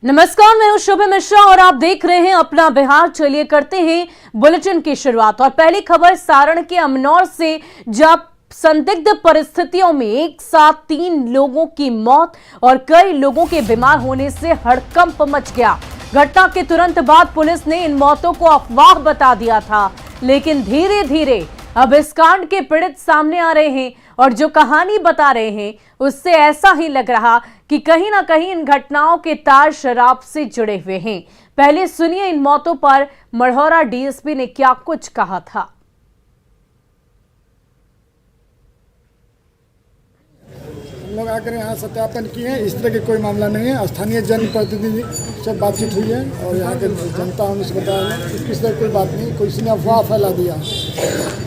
नमस्कार, मैं हूं शुभ मिश्रा और आप देख रहे हैं अपना बिहार। चलिए करते हैं बुलेटिन की शुरुआत। और पहली खबर सारण के अमनौर से, जब संदिग्ध परिस्थितियों में एक साथ 3 लोगों की मौत और कई लोगों के बीमार होने से हड़कंप मच गया। घटना के तुरंत बाद पुलिस ने इन मौतों को अफवाह बता दिया था, लेकिन धीरे धीरे अब इस कांड के पीड़ित सामने आ रहे हैं और जो कहानी बता रहे हैं उससे ऐसा ही लग रहा कि कहीं ना कहीं इन घटनाओं के तार शराब से जुड़े हुए हैं। पहले सुनिए इन मौतों पर मढ़ौरा डीएसपी ने क्या कुछ कहा था। हम लोग आकर यहाँ सत्यापन किए हैं, इस तरह के कोई मामला नहीं है। स्थानीय जनप्रतिनिधि से बातचीत हुई है और यहाँ के जनता उन्हें से बताया है कि किस तरह कोई बात नहीं, कोई ने अफवाह फैला दिया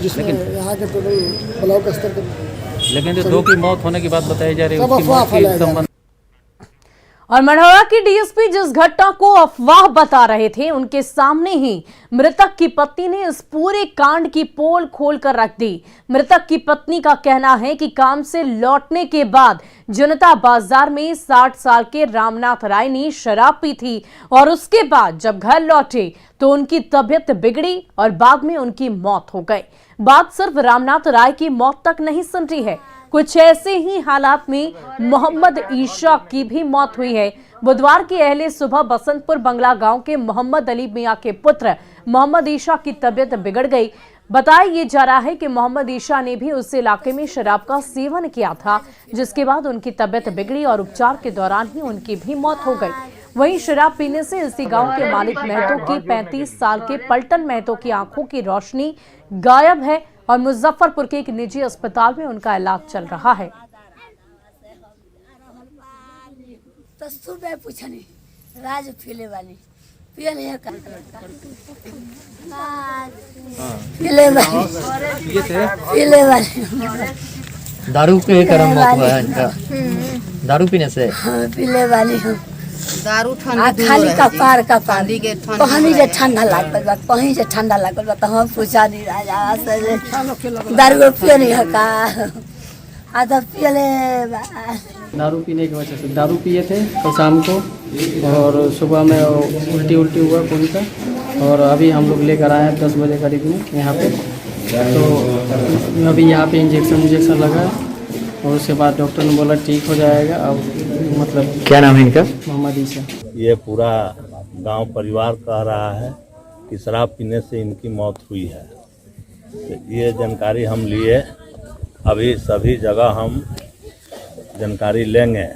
जिसमें यहाँ के ब्लॉक स्तर पर। लेकिन जो 2 की मौत होने की बात बताई जा रही है, उसकी मौत के संबंध। और मढ़ौरा की डीएसपी जिस घटना को अफवाह बता रहे थे, उनके सामने ही मृतक की पत्नी ने इस पूरे कांड की पोल खोल कर रख दी। मृतक की पत्नी का कहना है कि काम से लौटने के बाद जनता बाजार में 60 साल के रामनाथ राय ने शराब पी थी और उसके बाद जब घर लौटे तो उनकी तबीयत बिगड़ी और बाद में उनकी मौत हो गई। बात सिर्फ रामनाथ राय की मौत तक नहीं सुन रही है, कुछ ऐसे ही हालात में मोहम्मद ईशा की भी मौत हुई है। बुधवार की अहले सुबह बसंतपुर बंगला गांव के मोहम्मद अली मियां के पुत्र मोहम्मद ईशा की तबीयत बिगड़ गई। बताया ये जा रहा है कि मोहम्मद ईशा ने भी उस इलाके में शराब का सेवन किया था, जिसके बाद उनकी तबीयत बिगड़ी और उपचार के दौरान ही उनकी भी मौत हो गई। वहीं शराब पीने से इसी गांव के मालिक महतो की 35 साल के पलटन महतो की आंखों की रोशनी गायब है और मुजफ्फरपुर के एक निजी अस्पताल में उनका इलाज चल रहा है। तो सुबह पूछनी राज पीले वाली पियले है का पीले वाली दारू पे करम मौत हुआ है इनका। दारू पीने से पीले वाली हूँ। दारू ठंडा खाली कपार कहीं जे ठंडा लागल बा, कहीं जे ठंडा लागल बा, तो हम पूछा नहीं राजा से दारू पिए नहीं है का आधा पियले। दारू पीने की वजह से दारू पिए थे कल शाम को और सुबह में उल्टी हुआ खून का, और अभी हम लोग लेकर आए हैं 10 बजे करीब में यहाँ पे। तो अभी यहाँ पे इंजेक्शन लगा और उसके बाद डॉक्टर ने बोला ठीक हो जाएगा। अब मतलब क्या नाम है इनका? मोहम्मद ईशा। ये पूरा गांव परिवार कह रहा है कि शराब पीने से इनकी मौत हुई है। तो ये जानकारी हम लिए, अभी सभी जगह हम जानकारी लेंगे।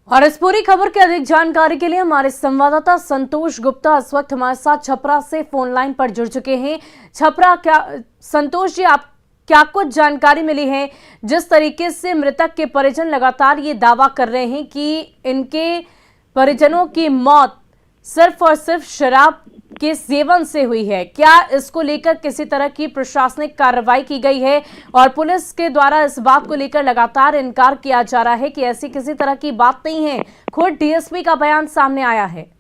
और इस पूरी खबर की अधिक जानकारी के लिए हमारे संवाददाता संतोष गुप्ता इस वक्त हमारे साथ छपरा से फोन लाइन पर जुड़ चुके हैं। छपरा, क्या संतोष जी, आप क्या कुछ जानकारी मिली है? जिस तरीके से मृतक के परिजन लगातार ये दावा कर रहे हैं कि इनके परिजनों की मौत सिर्फ और सिर्फ शराब के सेवन से हुई है, क्या इसको लेकर किसी तरह की प्रशासनिक कार्रवाई की गई है? और पुलिस के द्वारा इस बात को लेकर लगातार इनकार किया जा रहा है कि ऐसी किसी तरह की बात नहीं है। खुद डीएसपी का बयान सामने आया है।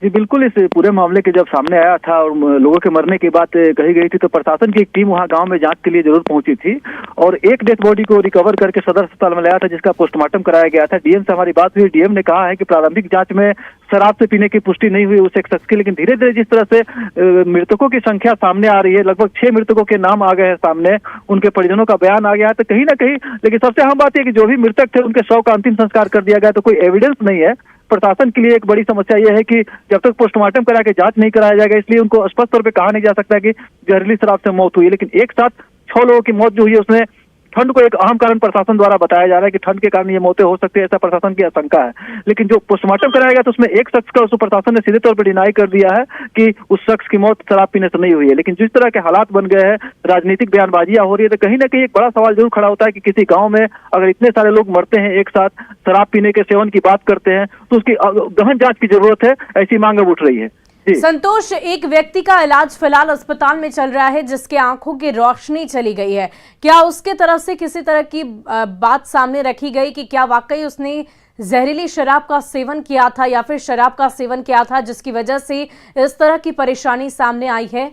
जी बिल्कुल, इस पूरे मामले के जब सामने आया था और लोगों के मरने की बात कही गई थी तो प्रशासन की एक टीम वहां गांव में जांच के लिए जरूर पहुंची थी और एक डेड बॉडी को रिकवर करके सदर अस्पताल में लाया था, जिसका पोस्टमार्टम कराया गया था। डीएम से हमारी बात हुई, डीएम ने कहा है कि प्रारंभिक जांच में शराब से पीने की पुष्टि नहीं हुई उस एक शख्स की, लेकिन धीरे धीरे जिस तरह से मृतकों की संख्या सामने आ रही है, लगभग 6 मृतकों के नाम आ गए हैं सामने, उनके परिजनों का बयान आ गया है, तो कहीं ना कहीं, लेकिन सबसे अहम बात है कि जो भी मृतक थे उनके शव का अंतिम संस्कार कर दिया गया, तो कोई एविडेंस नहीं है। प्रशासन के लिए एक बड़ी समस्या यह है कि जब तक पोस्टमार्टम करा के जांच नहीं कराया जाएगा, इसलिए उनको स्पष्ट तौर पे कहा नहीं जा सकता कि जहरीली शराब से मौत हुई है। लेकिन एक साथ 6 लोगों की मौत जो हुई है उसमें ठंड को एक अहम कारण प्रशासन द्वारा बताया जा रहा है कि ठंड के कारण ये मौतें हो सकती है, ऐसा प्रशासन की आशंका है। लेकिन जो पोस्टमार्टम कराया गया तो उसमें एक शख्स का प्रशासन ने सीधे तौर पर डिनाई कर दिया है कि उस शख्स की मौत शराब पीने से नहीं हुई है। लेकिन जिस तरह के हालात बन गए हैं, राजनीतिक बयानबाजियां हो रही है, तो कहीं ना कहीं एक बड़ा सवाल जरूर खड़ा होता है कि किसी गाँव में अगर इतने सारे लोग मरते हैं एक साथ, शराब पीने के सेवन की बात करते हैं, तो उसकी गहन जांच की जरूरत है, ऐसी मांग अब उठ रही है। संतोष, एक व्यक्ति का इलाज फिलहाल अस्पताल में चल रहा है जिसके आंखों की रोशनी चली गई है, क्या उसके तरफ से किसी तरह की बात सामने रखी गई कि क्या वाकई उसने जहरीली शराब का सेवन किया था या फिर शराब का सेवन किया था जिसकी वजह से इस तरह की परेशानी सामने आई है?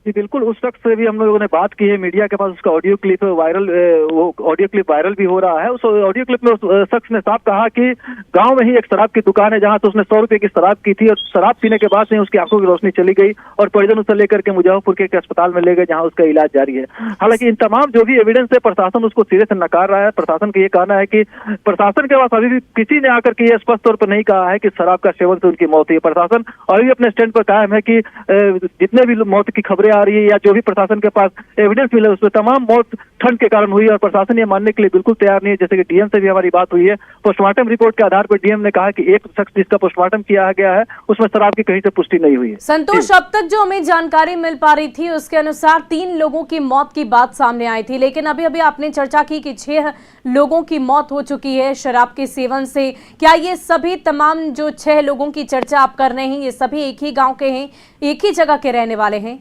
जी बिल्कुल, उस शख्स से भी हम लोगों ने बात की है। मीडिया के पास उसका ऑडियो क्लिप वायरल, वो ऑडियो क्लिप वायरल भी हो रहा है। उस ऑडियो क्लिप में उस शख्स ने साफ कहा कि गांव में ही एक शराब की दुकान है जहां तो उसने 100 रुपए की शराब की थी और शराब पीने के बाद से उसकी आंखों की रोशनी चली गई और परिजन उसे लेकर के मुजफ्फरपुर के एक अस्पताल में ले गए जहां उसका इलाज जारी है। हालांकि इन तमाम जो भी एविडेंस है प्रशासन उसको सिरे से नकार रहा है। प्रशासन का ये कहना है कि प्रशासन के पास अभी भी किसी ने आकर के ये स्पष्ट तौर पर नहीं कहा है कि शराब का सेवन से उनकी मौत हुई। प्रशासन अभी भी अपने स्टैंड पर कायम है कि जितने भी मौत की खबरें आ रही है या जो भी प्रशासन के पास एविडेंस मिले उसमें तमाम मौत ठंड के कारण हुई और प्रशासन ये मानने के लिए बिल्कुल तैयार नहीं है। जैसे कि डीएम से भी हमारी बात हुई है, पोस्टमार्टम रिपोर्ट के आधार पर डीएम ने कहा कि एक शख्स जिसका पोस्टमार्टम किया गया है उसमें शराब की कहीं से पुष्टि नहीं हुई है। संतोष, अब तक जो हमें जानकारी मिल पा रही थी उसके अनुसार 3 लोगों की मौत की बात सामने आई थी, लेकिन अभी अभी आपने चर्चा की कि 6 लोगों की मौत हो चुकी है शराब के सेवन से। क्या ये सभी तमाम जो 6 लोगों की चर्चा आप कर रहे हैं ये सभी एक ही गाँव के हैं, एक ही जगह के रहने वाले हैं?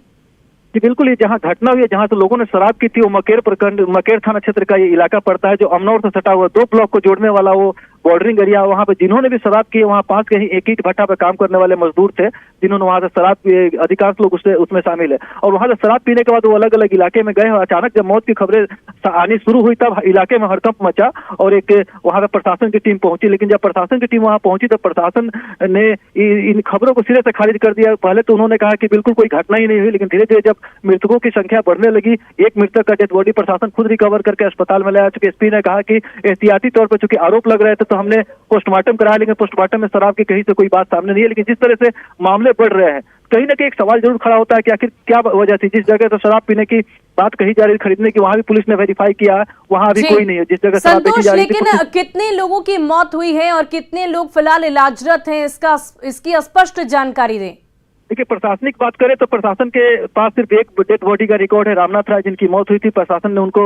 जी बिल्कुल, ये जहाँ घटना हुई है, जहाँ से लोगों ने शराब की थी वो मकेर प्रखंड, मकेर थाना क्षेत्र का ये इलाका पड़ता है जो अमनौर से सटा हुआ 2 ब्लॉक को जोड़ने वाला वो बॉर्डरिंग एरिया। वहाँ पे जिन्होंने भी शराब की वहाँ पास के ही एक ईंट भट्टा पे काम करने वाले मजदूर थे जिन्होंने वहाँ से शराब, अधिकांश लोग उसमें शामिल है। और वहाँ से शराब पीने के बाद वो अलग अलग इलाके में गए और अचानक जब मौत की खबरें आनी शुरू हुई तब इलाके में हड़कंप मचा और एक वहाँ पे प्रशासन की टीम पहुंची। लेकिन जब प्रशासन की टीम वहाँ पहुंची तो प्रशासन ने इन खबरों को सिरे से खारिज कर दिया। पहले तो उन्होंने कहा कि बिल्कुल कोई घटना ही नहीं हुई, लेकिन धीरे धीरे जब मृतकों की संख्या बढ़ने लगी, एक मृतक का डेड बॉडी प्रशासन खुद रिकवर करके अस्पताल में लाया। चूंकि एसपी ने कहा कि एहतियाती तौर पर चूंकि आरोप लग रहे थे तो हमने पोस्टमार्टम कराया, लेकिन पोस्टमार्टम में शराब की कहीं से कोई बात सामने नहीं है। लेकिन जिस तरह से मामले बढ़ रहे हैं कहीं ना कहीं एक सवाल जरूर खड़ा होता है कि आखिर क्या वजह थी। जिस जगह तो शराब पीने की बात कही जा रही खरीदने की, वहां भी पुलिस ने वेरीफाई किया, वहां भी कोई नहीं है। जिस जगह शराब बेची जा रही थी, लेकिन कितने लोगों की मौत हुई है और कितने लोग फिलहाल इलाजरत हैं इसकी स्पष्ट जानकारी दें। देखिए, प्रशासनिक बात करें तो प्रशासन के पास सिर्फ एक डेड बॉडी का रिकॉर्ड है, रामनाथ राय जिनकी मौत हुई थी। प्रशासन ने उनको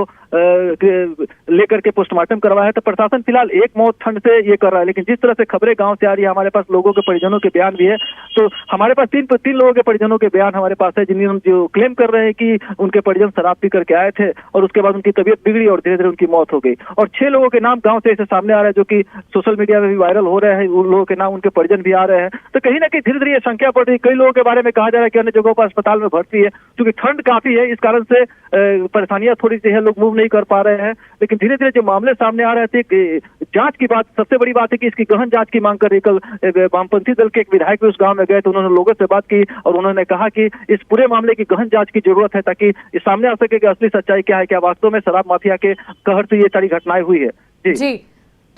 लेकर के पोस्टमार्टम करवाया है। तो प्रशासन फिलहाल एक मौत ठंड से ये कर रहा है। लेकिन जिस तरह से खबरें गांव से आ रही है, हमारे पास लोगों के परिजनों के बयान भी है। तो हमारे पास तीन लोगों के परिजनों के बयान हमारे पास है जिन्हें जो क्लेम कर रहे हैं कि उनके परिजन शराब पी करके आए थे और उसके बाद उनकी तबीयत बिगड़ी और धीरे धीरे उनकी मौत हो गई। और 6 लोगों के नाम गाँव से ऐसे सामने आ रहे हैं जो कि सोशल मीडिया में भी वायरल हो रहे हैं। उन लोगों के नाम, उनके परिजन भी आ रहे हैं। तो कहीं ना कहीं धीरे धीरे ये संख्या बढ़ रही है। कई लोगों के बारे में कहा जा रहा है कि अन्य जगहों पर अस्पताल में भर्ती है, क्योंकि ठंड काफी है, इस कारण से परेशानियां थोड़ी सी है, लोग मूव नहीं कर पा रहे हैं। लेकिन धीरे धीरे जो मामले सामने आ रहे थे, जांच की बात, सबसे बड़ी बात है कि इसकी गहन जांच की मांग कर रही। कल वामपंथी दल के एक विधायक भी उस गांव में गए तो उन्होंने लोगों से बात की और उन्होंने कहा कि इस पूरे मामले की गहन जांच की जरूरत है ताकि इस सामने आ सके कि असली सच्चाई क्या है, क्या वास्तव में शराब माफिया के कहर से ये सारी घटनाएं हुई है। जी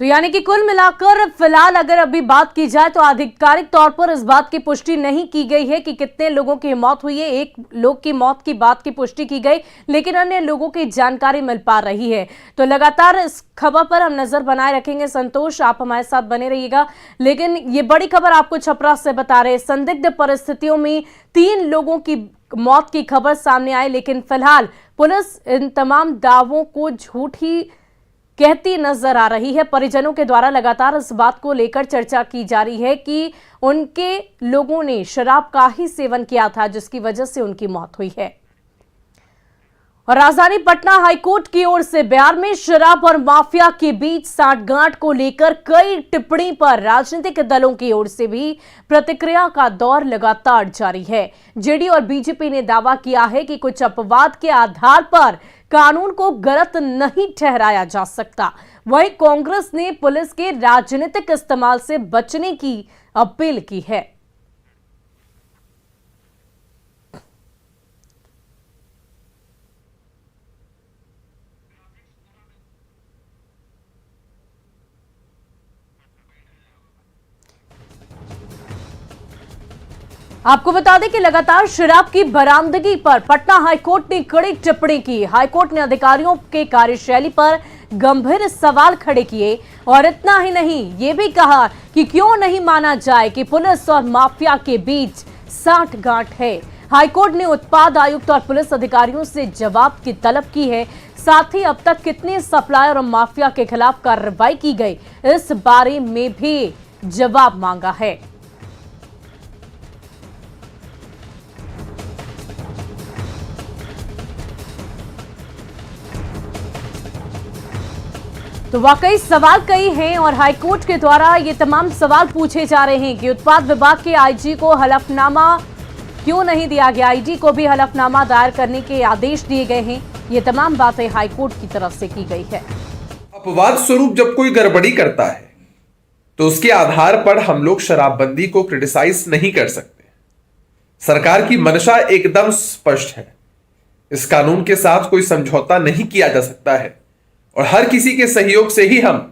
तो यानी कि कुल मिलाकर फिलहाल अगर अभी बात की जाए तो आधिकारिक तौर पर इस बात की पुष्टि नहीं की गई है कि कितने लोगों की मौत हुई है। एक लोग की मौत की बात की पुष्टि की गई, लेकिन अन्य लोगों की जानकारी मिल पा रही है। तो लगातार इस खबर पर हम नजर बनाए रखेंगे। संतोष, आप हमारे साथ बने रहिएगा। लेकिन ये बड़ी खबर आपको छपरा से बता रहे, संदिग्ध परिस्थितियों में 3 लोगों की मौत की खबर सामने आई, लेकिन फिलहाल पुलिस इन तमाम दावों को झूठी कहती नजर आ रही है। परिजनों के द्वारा लगातार इस बात को लेकर चर्चा की जा रही है कि उनके लोगों ने शराब का ही सेवन किया था जिसकी वजह से उनकी मौत हुई है। और राजधानी पटना हाईकोर्ट की ओर से बिहार में शराब और माफिया के बीच सांठगांठ को लेकर कई टिप्पणी पर राजनीतिक दलों की ओर से भी प्रतिक्रिया का दौर लगातार जारी है। जेडीयू और बीजेपी ने दावा किया है कि कुछ अपवाद के आधार पर कानून को गलत नहीं ठहराया जा सकता। वहीं कांग्रेस ने पुलिस के राजनीतिक इस्तेमाल से बचने की अपील की है। आपको बता दें कि लगातार शराब की बरामदगी पर पटना हाईकोर्ट ने कड़ी टिप्पणी की। हाईकोर्ट ने अधिकारियों के कार्यशैली पर गंभीर सवाल खड़े किए और इतना ही नहीं, ये भी कहा कि क्यों नहीं माना जाए कि पुलिस और माफिया के बीच सांठगांठ है। हाईकोर्ट ने उत्पाद आयुक्त और पुलिस अधिकारियों से जवाब की तलब की है। साथ ही अब तक कितने सप्लायर और माफिया के खिलाफ कार्रवाई की गई, इस बारे में भी जवाब मांगा है। तो वाकई सवाल कई हैं और हाईकोर्ट के द्वारा ये तमाम सवाल पूछे जा रहे हैं कि उत्पाद विभाग के आईजी को हलफनामा क्यों नहीं दिया गया? ईडी को भी हलफनामा दायर करने के आदेश दिए गए हैं। ये तमाम बातें हाईकोर्ट की तरफ से की गई है। अपवाद स्वरूप जब कोई गड़बड़ी करता है तो उसके आधार पर हम लोग शराबबंदी को क्रिटिसाइज नहीं कर सकते। सरकार की मंशा एकदम स्पष्ट है, इस कानून के साथ कोई समझौता नहीं किया जा सकता है और हर किसी के सहयोग से ही हम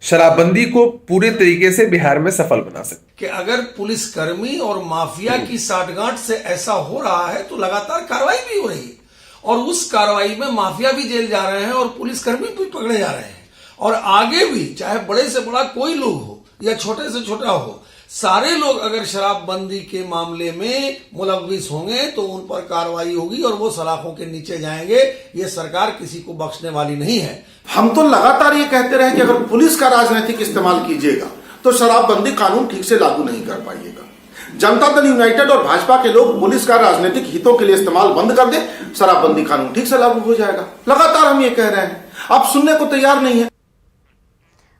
शराबबंदी को पूरे तरीके से बिहार में सफल बना सकते। कि अगर पुलिसकर्मी और माफिया की साठगांठ से ऐसा हो रहा है तो लगातार कार्रवाई भी हो रही है और उस कार्रवाई में माफिया भी जेल जा रहे हैं और पुलिसकर्मी भी पकड़े जा रहे हैं और आगे भी चाहे बड़े से बड़ा कोई लोग हो या छोटे से छोटा हो, सारे लोग अगर शराबबंदी के मामले में मुलव्विस होंगे तो उन पर कार्रवाई होगी और वो सलाखों के नीचे जाएंगे। ये सरकार किसी को बख्शने वाली नहीं है। हम तो लगातार ये कहते रहे कि अगर पुलिस का राजनीतिक इस्तेमाल कीजिएगा तो शराबबंदी कानून ठीक से लागू नहीं कर पाइएगा। जनता दल यूनाइटेड और भाजपा के लोग पुलिस का राजनीतिक हितों के लिए इस्तेमाल बंद कर दे, शराबबंदी कानून ठीक से लागू हो जाएगा। लगातार हम ये कह रहे हैं, आप सुनने को तैयार नहीं है।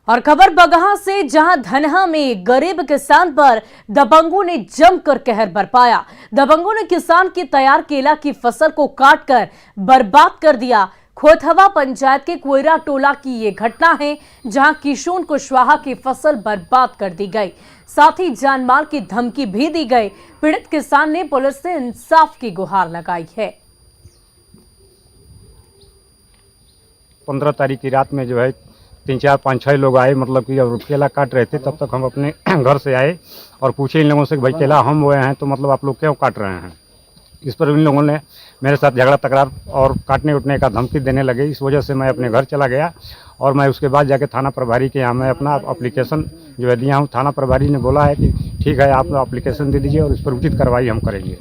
और खबर बगहा से, जहां धनहा में गरीब किसान पर दबंगों ने जमकर कहर बरपाया। दबंगों ने किसान की तैयार केला की फसल को काटकर बर्बाद कर दिया। खोथवा पंचायत के कोयरा टोला की ये घटना है, जहां किशोर कुशवाहा की फसल बर्बाद कर दी गई, साथ ही जानमाल की धमकी भी दी गई। पीड़ित किसान ने पुलिस से इंसाफ की गुहार लगाई है। 15 तारीख की रात में जो है 3, 4, 5, 6 लोग आए, मतलब कि जब केला काट रहे थे तब तक हम अपने घर से आए और पूछे इन लोगों से कि भाई केला हम बोए हैं तो मतलब आप लोग क्यों काट रहे हैं। इस पर इन लोगों ने मेरे साथ झगड़ा तकरार और काटने उठने का धमकी देने लगे। इस वजह से मैं अपने घर चला गया और मैं उसके बाद जाके थाना प्रभारी के यहाँ मैं अपना एप्लीकेशन जो है दिया हूँ। थाना प्रभारी ने बोला है कि ठीक है, आप एप्लीकेशन दे दीजिए और इस पर उचित कार्रवाई हम करेंगे।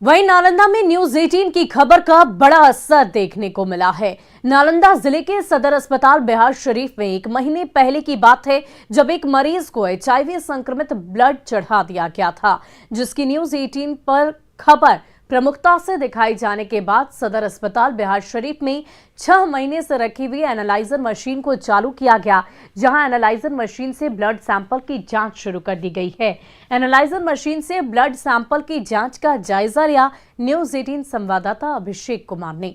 वहीं नालंदा में न्यूज 18 की खबर का बड़ा असर देखने को मिला है। नालंदा जिले के सदर अस्पताल बिहार शरीफ में 1 महीने पहले की बात है, जब एक मरीज को HIV संक्रमित ब्लड चढ़ा दिया गया था, जिसकी न्यूज 18 पर खबर प्रमुखता से दिखाई जाने के बाद सदर अस्पताल बिहार शरीफ में 6 महीने से रखी हुई एनालाइजर मशीन को चालू किया गया, जहां एनालाइजर मशीन से ब्लड सैंपल की जांच शुरू कर दी गई है। एनालाइजर मशीन से ब्लड सैंपल की जांच का जायजा लिया न्यूज 18 संवाददाता अभिषेक कुमार ने।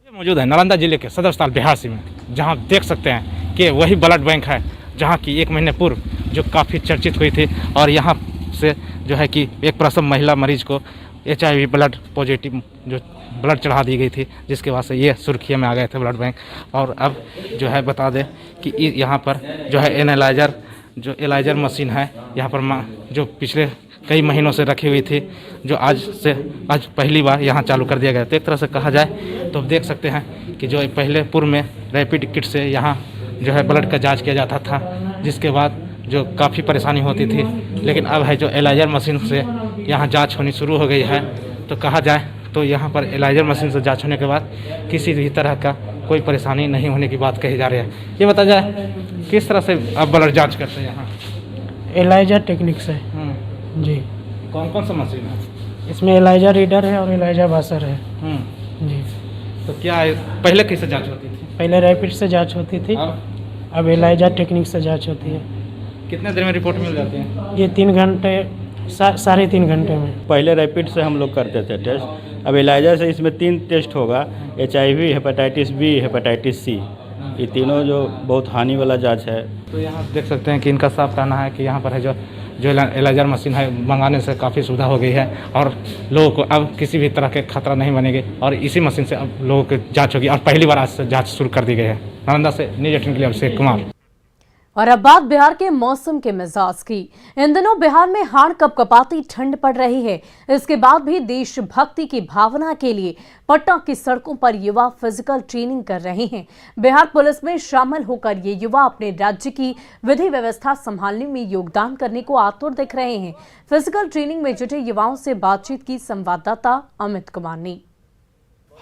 मौजूद है नालंदा जिले के सदर अस्पताल बिहार में, जहां देख सकते हैं कि वही ब्लड बैंक है जहां की 1 महीने पूर्व जो काफ़ी चर्चित हुई थी और यहां से जो है कि एक प्रसव महिला मरीज को HIV ब्लड पॉजिटिव जो ब्लड चढ़ा दी गई थी, जिसके बाद से ये सुर्खियों में आ गए थे ब्लड बैंक। और अब जो है बता दें कि यहाँ पर जो है एनालाइजर मशीन है यहाँ पर जो पिछले कई महीनों से रखी हुई थी, जो आज पहली बार यहाँ चालू कर दिया गया। तो एक तरह से कहा जाए तो देख सकते हैं कि जो पहले पूर्व में रैपिड किट से यहाँ जो है ब्लड का जाँच किया जाता था, जिसके बाद जो काफ़ी परेशानी होती थी, लेकिन अब है जो एनालाइजर मशीन से यहाँ जांच होनी शुरू हो गई है। तो कहा जाए तो यहाँ पर एनालाइजर मशीन से जांच होने के बाद किसी भी तरह का कोई परेशानी नहीं होने की बात कही जा रही है। ये बता जाए किस तरह से आप ब्लड जांच करते हैं यहाँ? एनालाइजर टेक्निक से जी। कौन कौन सा मशीन है? इसमें एनालाइजर रीडर है और एनालाइजर वाशर है जी। तो क्या पहले कैसे जाँच होती थी? पहले रैपिड से जाँच होती थी, अब एनालाइजर टेक्निक से जाँच होती है। कितने देर में रिपोर्ट मिल जाती है? ये 3 घंटे 3.5 घंटे में। पहले रैपिड से हम लोग करते थे टेस्ट, अब एनालाइजर से इसमें 3 टेस्ट होगा, HIV, hepatitis B, hepatitis C। ये तीनों जो बहुत हानि वाला जांच है। तो यहाँ देख सकते हैं कि इनका साफ कहना है कि यहाँ पर है जो एनालाइजर मशीन है मंगाने से काफ़ी सुविधा हो गई है और लोगों को अब किसी भी तरह के खतरा नहीं बनेगी और इसी मशीन से अब लोगों की जाँच होगी और पहली बार आज से जाँच शुरू कर दी गई है। नालंदा से न्यूज 18 के लिए अभिषेक कुमार। और अब बात बिहार के मौसम के मिजाज की। इन दिनों बिहार में हाड़ कपकपाती ठंड पड़ रही है। इसके बाद भी देशभक्ति की भावना के लिए पटना की सड़कों पर युवा फिजिकल ट्रेनिंग कर रहे हैं। बिहार पुलिस में शामिल होकर ये युवा अपने राज्य की विधि व्यवस्था संभालने में योगदान करने को आतुर दिख रहे हैं। फिजिकल ट्रेनिंग में जुटे युवाओं से बातचीत की संवाददाता अमित कुमार ने।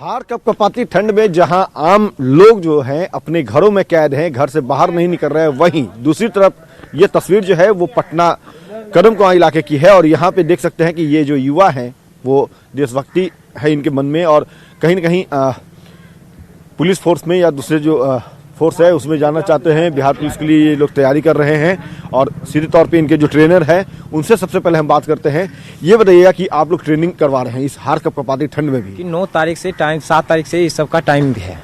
हाड़ कपकपाती ठंड में जहां आम लोग जो हैं अपने घरों में कैद हैं, घर से बाहर नहीं निकल रहे हैं, वहीं दूसरी तरफ ये तस्वीर जो है वो पटना कदमकुआं इलाके की है और यहाँ पे देख सकते हैं कि ये जो युवा हैं वो देशभक्ति है इनके मन में और कहीं न कहीं पुलिस फोर्स में या दूसरे जो फोर्स है उसमें जाना चाहते हैं। बिहार पुलिस के लिए ये लोग तैयारी कर रहे हैं और सीधे तौर पे इनके जो ट्रेनर हैं उनसे सबसे पहले हम बात करते हैं। ये बताइएगा कि आप लोग ट्रेनिंग करवा रहे हैं इस हार कपकपाती ठंड में भी, कि 9 तारीख से टाइम 7 तारीख से इस सब का टाइम भी है,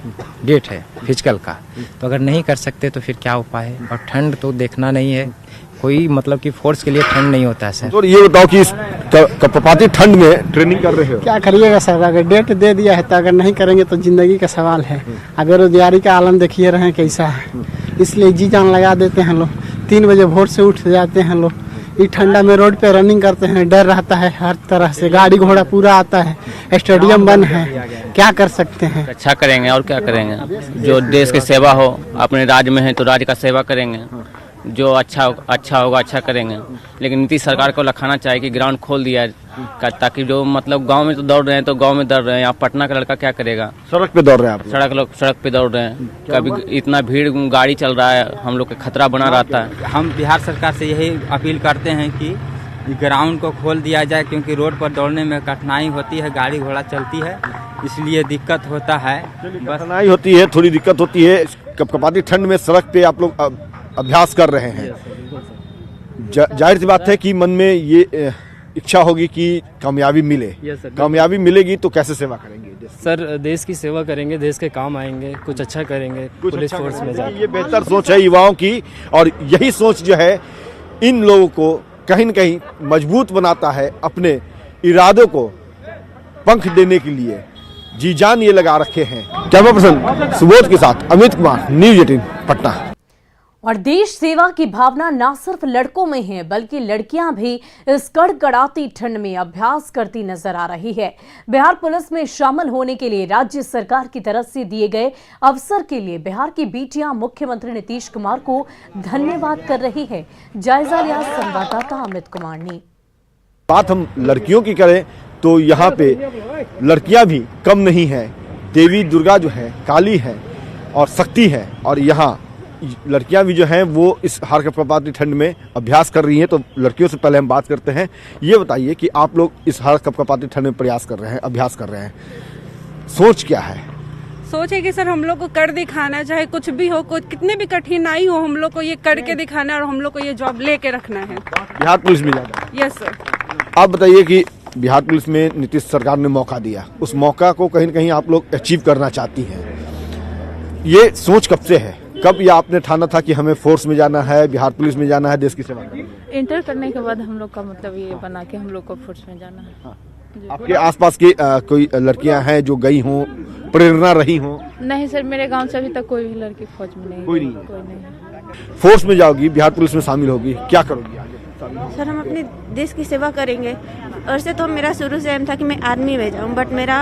डेट है फिजिकल का, तो अगर नहीं कर सकते तो फिर क्या उपाय है। और ठंड तो देखना नहीं है, कोई मतलब कि फोर्स के लिए ठंड नहीं होता है सर। तो ये बताओ कि इस कपकपाती ठंड में ट्रेनिंग कर रहे हो, क्या करिएगा सर, अगर डेट दे दिया है तो अगर नहीं करेंगे तो जिंदगी का सवाल है। अगर बेरोजगारी का आलम देखिए रहे कैसा है, इसलिए जी जान लगा देते हैं लोग। 3 बजे भोर से उठ जाते हैं लोग, ये ठंडा में रोड पे रनिंग करते हैं, डर रहता है हर तरह से, गाड़ी घोड़ा पूरा आता है, स्टेडियम बंद है, क्या कर सकते हैं। अच्छा करेंगे और क्या करेंगे, जो देश की सेवा हो, अपने राज्य में है तो राज्य का सेवा करेंगे, जो अच्छा होगा अच्छा करेंगे। लेकिन नीतीश सरकार को लखाना चाहिए कि ग्राउंड खोल दिया है, ताकि जो मतलब गांव में तो दौड़ रहे हैं तो गांव में दौड़ रहे हैं, यहाँ पटना का लड़का क्या करेगा, सड़क पे दौड़ रहे हैं आप, सड़क पे दौड़ रहे हैं, कभी इतना भीड़ गाड़ी चल रहा है, हम लोग का खतरा बना रहता है। हम बिहार सरकार से यही अपील करते हैं कि ग्राउंड को खोल दिया जाए, क्योंकि रोड पर दौड़ने में कठिनाई होती है, गाड़ी घोड़ा चलती है, इसलिए दिक्कत होता है। कठिनाई होती है, थोड़ी दिक्कत होती है। कपकपाती ठंड में सड़क पे आप लोग अभ्यास कर रहे हैं, जाहिर सी बात है कि मन में ये इच्छा होगी कि कामयाबी मिले। कामयाबी मिलेगी तो कैसे सेवा करेंगे सर? देश की सेवा करेंगे, देश के काम आएंगे, कुछ अच्छा करेंगे, पुलिस फोर्स में जाएंगे। ये बेहतर सोच है युवाओं की, और यही सोच जो है इन लोगों को कहीं न कहीं मजबूत बनाता है, अपने इरादों को पंख देने के लिए जी जान ये लगा रखे हैं। कैमरा पर्सन सुबोध के साथ अमित कुमार, न्यूज़ 18 पटना। और देश सेवा की भावना न सिर्फ लड़कों में है बल्कि लड़कियां भी इस कड़कड़ाती ठंड में अभ्यास करती नजर आ रही है। बिहार पुलिस में शामिल होने के लिए राज्य सरकार की तरफ से दिए गए अवसर के लिए बिहार की बेटियां मुख्यमंत्री नीतीश कुमार को धन्यवाद कर रही है। जायजा लिया संवाददाता अमित कुमार ने। बात हम लड़कियों की करें तो यहाँ पे लड़कियां भी कम नहीं है। देवी दुर्गा जो है काली है और शक्ति है, और यहाँ लड़कियां भी जो हैं वो इस हार कपकपाती ठंड में अभ्यास कर रही हैं। तो लड़कियों से पहले हम बात करते हैं। ये बताइए कि आप लोग इस हार कपकपाती ठंड में प्रयास कर रहे हैं, अभ्यास कर रहे हैं, सोच क्या है? सोच है कि सर हम लोग को कर दिखाना, चाहे कुछ भी हो, कुछ कितने भी कठिनाई हो, हम लोग को ये करके दिखाना और हम लोग को ये जॉब लेके रखना है। बिहार पुलिस में जाना? Yes sir. आप बताइए कि बिहार पुलिस में नीतीश सरकार ने मौका दिया, उस मौका को कहीं न कहीं आप लोग अचीव करना चाहती हैं। ये सोच कब से है, कब ये आपने ठाना था कि हमें फोर्स में जाना है, बिहार पुलिस में जाना है, देश की सेवा करनी है? इंटर करने के बाद हम लोग का मतलब ये बना के हम लोग को फोर्स में जाना है। हाँ। आपके आसपास की कोई लड़कियां हैं जो गई हों, प्रेरणा रही हों? नहीं सर, मेरे गांव से अभी तक कोई भी लड़की फौज में नहीं। कोई नहीं। फोर्स में जाओगी, बिहार पुलिस में शामिल होगी, क्या करोगी आगे? सर हम अपने देश की सेवा करेंगे। और से तो मेरा शुरू से एम था कि मैं आर्मी में जाऊँ, बट मेरा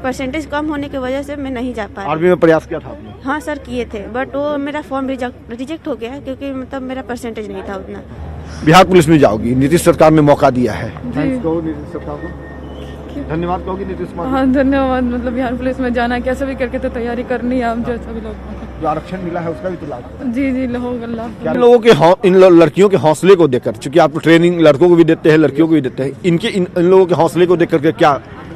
परसेंटेज कम होने की वजह से मैं नहीं जा पाया। आर्मी में प्रयास किया था आपने? हाँ सर किए थे, बट वो मेरा फॉर्म रिजेक्ट हो गया क्योंकि मतलब मेरा परसेंटेज नहीं था उतना। बिहार पुलिस में जाओगी, नीतीश सरकार ने मौका दिया है, कहो नीतीश सरकार को धन्यवाद कहोगी नीतीश कुमार? हाँ धन्यवाद, मतलब बिहार पुलिस में जाना कैसे भी करके तो तैयारी करनी है। हम जैसा भी लोग जो आरक्षण मिला है उसका भी तो लाभ। जी होगा लाभ। इन लोगों के इन लड़कियों के हौसले को देखकर, चूंकि आप ट्रेनिंग लड़कों को भी देते हैं लड़कियों को भी देते हैं, इनके इन लोगों के हौसले को देख करके क्या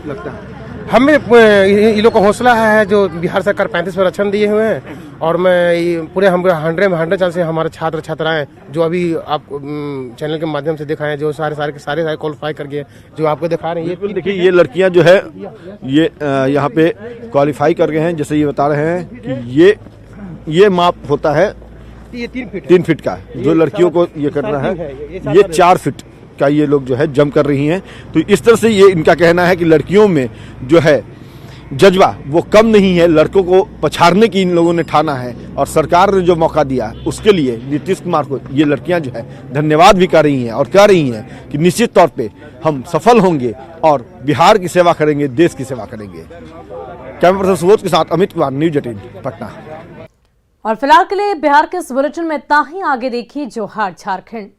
लगता है? हमें इन लोग का हौसला है जो बिहार सरकार 35 पर आरक्षण दिए हुए हैं, और मैं पूरे हम 100% से हमारे छात्र छात्राएं जो अभी आप चैनल के माध्यम से दिखाए हैं, जो सारे क्वालिफाई करके जो आपको दिखा रहे हैं। ये देखिए ये लड़कियां जो है ये यहाँ पे क्वालिफाई कर गए हैं। जैसे ये बता रहे हैं कि ये माप होता है 3 फीट का, जो लड़कियों को ये करना है, ये 4 फीट का ये लोग जो है जंप कर रही हैं। तो इस तरह से ये इनका कहना है कि लड़कियों में जो है जज्बा वो कम नहीं है, लड़कों को पछाड़ने की इन लोगों ने ठाना है, और सरकार ने जो मौका दिया उसके लिए नीतीश कुमार को ये लड़कियां जो है धन्यवाद भी कर रही हैं, और कह रही हैं कि निश्चित तौर पे हम सफल होंगे और बिहार की सेवा करेंगे, देश की सेवा करेंगे। कैमरा पर्सन सुबोध के साथ अमित कुमार, न्यूज़ 18 पटना। और फिलहाल के लिए बिहार के इस बुलेटिन में इतना ही। आगे देखिए जोहार झारखंड।